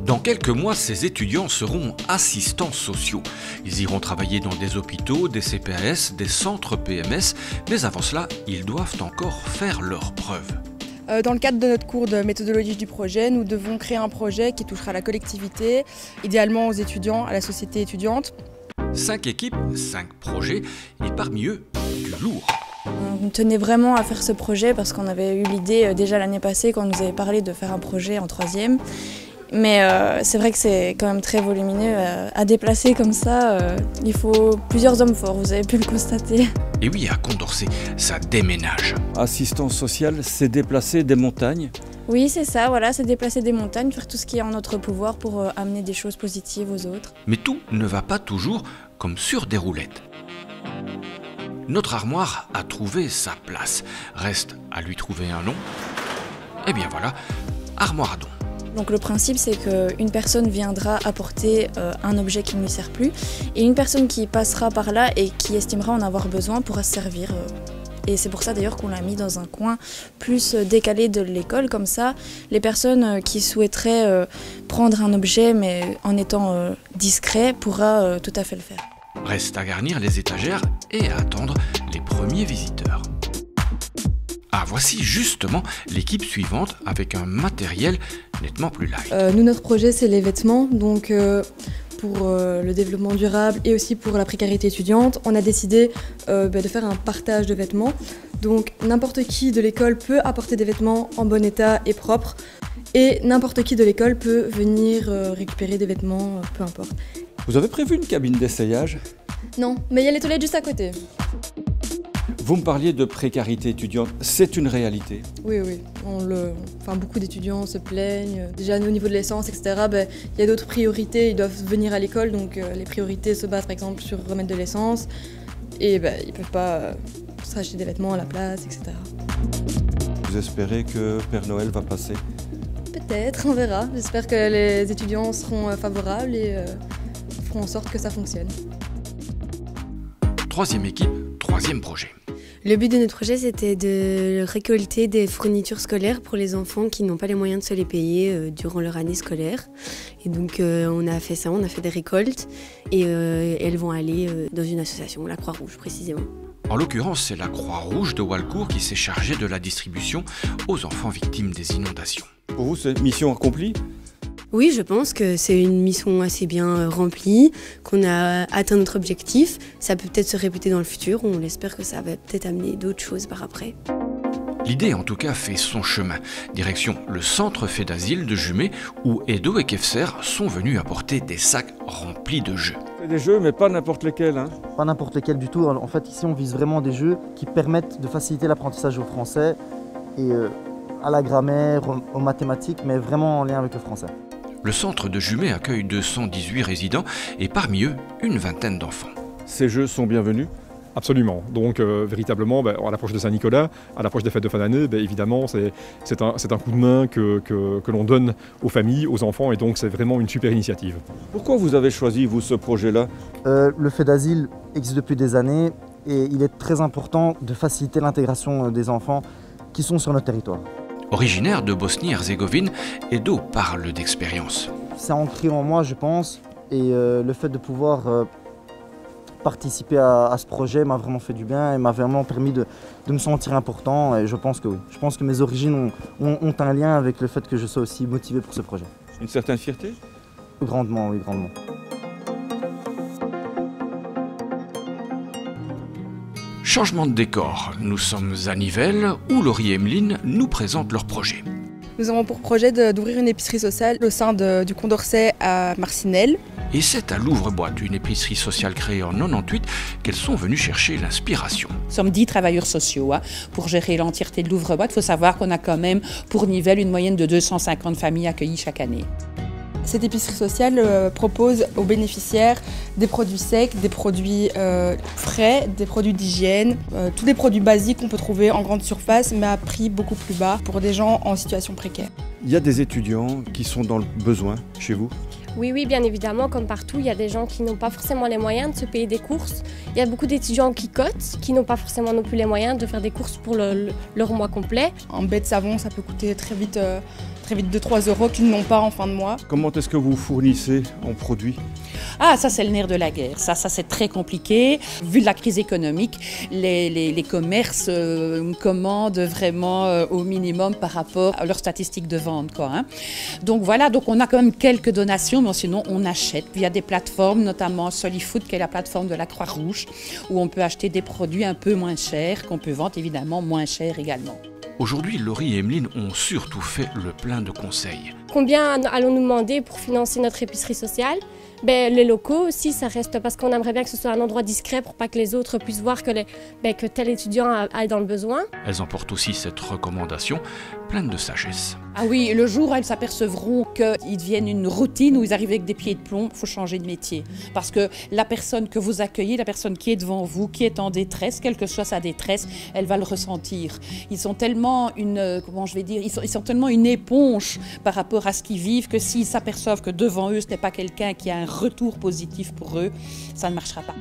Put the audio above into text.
Dans quelques mois, ces étudiants seront assistants sociaux. Ils iront travailler dans des hôpitaux, des CPAS, des centres PMS, mais avant cela, ils doivent encore faire leurs preuves. Dans le cadre de notre cours de méthodologie du projet, nous devons créer un projet qui touchera la collectivité, idéalement aux étudiants, à la société étudiante. 5 équipes, 5 projets, et parmi eux, du lourd. On tenait vraiment à faire ce projet parce qu'on avait eu l'idée déjà l'année passée quand on nous avait parlé de faire un projet en 3e. Mais c'est vrai que c'est quand même très volumineux à déplacer comme ça. Il faut plusieurs hommes forts, vous avez pu le constater. Et oui, à Condorcet, ça déménage. Assistance sociale, c'est déplacer des montagnes. Oui, c'est ça, voilà, c'est déplacer des montagnes, faire tout ce qui est en notre pouvoir pour amener des choses positives aux autres. Mais tout ne va pas toujours comme sur des roulettes. Notre armoire a trouvé sa place. Reste à lui trouver un nom. Eh bien voilà, armoire à don. Donc le principe, c'est qu'une personne viendra apporter un objet qui ne lui sert plus et une personne qui passera par là et qui estimera en avoir besoin pourra se servir. Et c'est pour ça d'ailleurs qu'on l'a mis dans un coin plus décalé de l'école. Comme ça, les personnes qui souhaiteraient prendre un objet mais en étant discret pourra tout à fait le faire. Reste à garnir les étagères et à attendre les premiers visiteurs. Ah, voici justement l'équipe suivante avec un matériel nettement plus light. Nous, notre projet, c'est les vêtements. Donc, pour le développement durable et aussi pour la précarité étudiante, on a décidé de faire un partage de vêtements. Donc, n'importe qui de l'école peut apporter des vêtements en bon état et propres. Et n'importe qui de l'école peut venir récupérer des vêtements, peu importe. Vous avez prévu une cabine d'essayage? Non, mais il y a les toilettes juste à côté. Vous me parliez de précarité étudiante, c'est une réalité? Oui, oui. Beaucoup d'étudiants se plaignent. Déjà au niveau de l'essence, etc., il y a d'autres priorités. Ils doivent venir à l'école, donc les priorités se basent par exemple sur remettre de l'essence. Et ils ne peuvent pas s'acheter des vêtements à la place, etc. Vous espérez que Père Noël va passer? Peut-être, on verra. J'espère que les étudiants seront favorables et feront en sorte que ça fonctionne. 3e équipe, 3e projet. Le but de notre projet, c'était de récolter des fournitures scolaires pour les enfants qui n'ont pas les moyens de se les payer durant leur année scolaire. Et donc on a fait ça, on a fait des récoltes et elles vont aller dans une association, la Croix-Rouge précisément. En l'occurrence, c'est la Croix-Rouge de Walcourt qui s'est chargée de la distribution aux enfants victimes des inondations. Pour vous, c'est mission accomplie? Oui, je pense que c'est une mission assez bien remplie, qu'on a atteint notre objectif. Ça peut peut-être se répéter dans le futur, on espère que ça va peut-être amener d'autres choses par après. L'idée en tout cas fait son chemin. Direction le centre fait d'asile de Jumet où Edo et Kefser sont venus apporter des sacs remplis de jeux. C'est des jeux mais pas n'importe lesquels. Pas n'importe lesquels du tout. En fait ici on vise vraiment des jeux qui permettent de faciliter l'apprentissage au français et à la grammaire, aux mathématiques, mais vraiment en lien avec le français. Le centre de Jumet accueille 218 résidents et parmi eux, une vingtaine d'enfants. Ces jeux sont bienvenus? Absolument. Donc véritablement, à l'approche de Saint-Nicolas, à l'approche des fêtes de fin d'année, évidemment, c'est un coup de main que l'on donne aux familles, aux enfants, et donc c'est vraiment une super initiative. Pourquoi vous avez choisi, vous, ce projet-là? Le fait d'asile existe depuis des années et il est très important de faciliter l'intégration des enfants qui sont sur notre territoire. Originaire de Bosnie-Herzégovine, Edo parle d'expérience. C'est ancré en moi, je pense, et le fait de pouvoir participer à ce projet m'a vraiment fait du bien et m'a vraiment permis de me sentir important, et je pense que oui. Je pense que mes origines ont un lien avec le fait que je sois aussi motivé pour ce projet. Une certaine fierté? Grandement, oui, grandement. Changement de décor, nous sommes à Nivelles où Laurie et Emeline nous présentent leur projet. Nous avons pour projet d'ouvrir une épicerie sociale au sein du Condorcet à Marcinelle. Et c'est à l'ouvre-boîte, une épicerie sociale créée en 98, qu'elles sont venues chercher l'inspiration. Nous sommes 10 travailleurs sociaux pour gérer l'entièreté de l'ouvre-boîte. Il faut savoir qu'on a quand même pour Nivelles une moyenne de 250 familles accueillies chaque année. Cette épicerie sociale propose aux bénéficiaires des produits secs, des produits frais, des produits d'hygiène, tous les produits basiques qu'on peut trouver en grande surface mais à prix beaucoup plus bas pour des gens en situation précaire. Il y a des étudiants qui sont dans le besoin chez vous? Oui, bien évidemment, comme partout, il y a des gens qui n'ont pas forcément les moyens de se payer des courses. Il y a beaucoup d'étudiants qui cotent, qui n'ont pas forcément non plus les moyens de faire des courses pour leur mois complet. Un bête de savon, ça peut coûter très vite très vite 2-3 € qu'ils n'ont pas en fin de mois. Comment est-ce que vous fournissez en produits? Ah, ça c'est le nerf de la guerre, ça c'est très compliqué. Vu la crise économique, les commerces commandent vraiment au minimum par rapport à leurs statistiques de vente, quoi, hein. Donc voilà, donc on a quand même quelques donations, mais sinon on achète via des plateformes, notamment Solifood, qui est la plateforme de la Croix-Rouge, où on peut acheter des produits un peu moins chers, qu'on peut vendre évidemment moins cher également. Aujourd'hui, Laurie et Emeline ont surtout fait le plein de conseils. Combien allons-nous demander pour financer notre épicerie sociale? Les locaux aussi, ça reste parce qu'on aimerait bien que ce soit un endroit discret pour pas que les autres puissent voir que, que tel étudiant aille dans le besoin. Elles emportent aussi cette recommandation pleine de sagesse. Ah oui, le jour où elles s'apercevront qu'ils deviennent une routine, où ils arrivent avec des pieds de plomb, il faut changer de métier. Parce que la personne que vous accueillez, la personne qui est devant vous, qui est en détresse, quelle que soit sa détresse, elle va le ressentir. Ils sont tellement ils sont tellement une éponge par rapport à ce qu'ils vivent, que s'ils s'aperçoivent que devant eux, ce n'est pas quelqu'un qui a un retour positif pour eux, ça ne marchera pas.